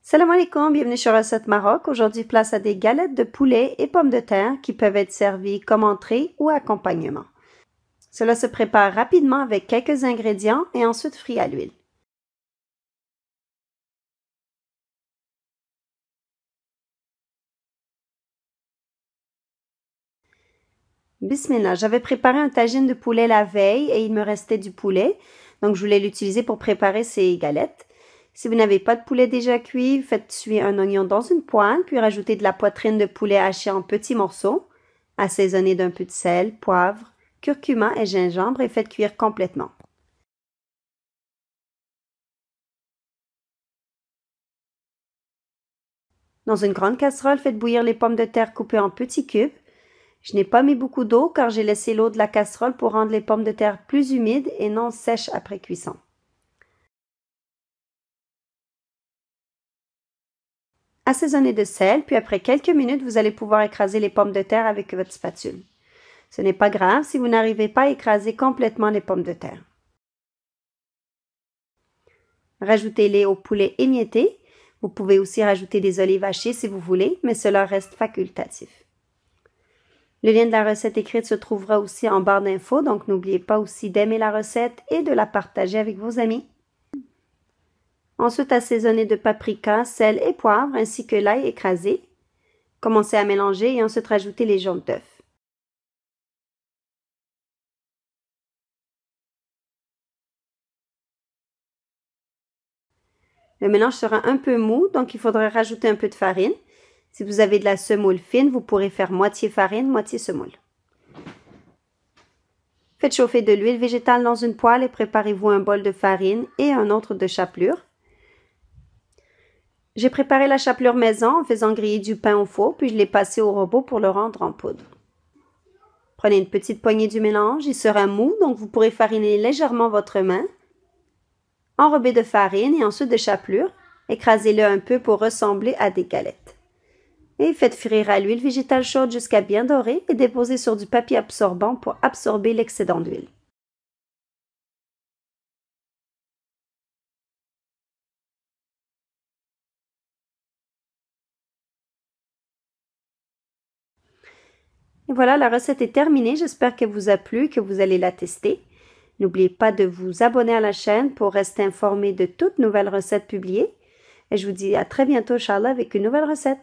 Salam alaikum, bienvenue sur Recette Maroc. Aujourd'hui, place à des galettes de poulet et pommes de terre qui peuvent être servies comme entrée ou accompagnement. Cela se prépare rapidement avec quelques ingrédients et ensuite frit à l'huile. Bismillah, j'avais préparé un tagine de poulet la veille et il me restait du poulet, donc je voulais l'utiliser pour préparer ces galettes. Si vous n'avez pas de poulet déjà cuit, faites cuire un oignon dans une poêle, puis rajoutez de la poitrine de poulet hachée en petits morceaux, assaisonnez d'un peu de sel, poivre, curcuma et gingembre et faites cuire complètement. Dans une grande casserole, faites bouillir les pommes de terre coupées en petits cubes. Je n'ai pas mis beaucoup d'eau car j'ai laissé l'eau de la casserole pour rendre les pommes de terre plus humides et non sèches après cuisson. Assaisonnez de sel, puis après quelques minutes, vous allez pouvoir écraser les pommes de terre avec votre spatule. Ce n'est pas grave si vous n'arrivez pas à écraser complètement les pommes de terre. Rajoutez-les au poulet émietté. Vous pouvez aussi rajouter des olives hachées si vous voulez, mais cela reste facultatif. Le lien de la recette écrite se trouvera aussi en barre d'infos, donc n'oubliez pas aussi d'aimer la recette et de la partager avec vos amis. Ensuite, assaisonnez de paprika, sel et poivre ainsi que l'ail écrasé. Commencez à mélanger et ensuite rajoutez les jaunes d'œufs. Le mélange sera un peu mou, donc il faudra rajouter un peu de farine. Si vous avez de la semoule fine, vous pourrez faire moitié farine, moitié semoule. Faites chauffer de l'huile végétale dans une poêle et préparez-vous un bol de farine et un autre de chapelure. J'ai préparé la chapelure maison en faisant griller du pain au four, puis je l'ai passé au robot pour le rendre en poudre. Prenez une petite poignée du mélange, il sera mou, donc vous pourrez fariner légèrement votre main. Enrobez de farine et ensuite de chapelure. Écrasez-le un peu pour ressembler à des galettes. Et faites frire à l'huile végétale chaude jusqu'à bien dorer et déposez sur du papier absorbant pour absorber l'excédent d'huile. Et voilà, la recette est terminée. J'espère qu'elle vous a plu et que vous allez la tester. N'oubliez pas de vous abonner à la chaîne pour rester informé de toutes nouvelles recettes publiées. Et je vous dis à très bientôt, Inch'Allah, avec une nouvelle recette.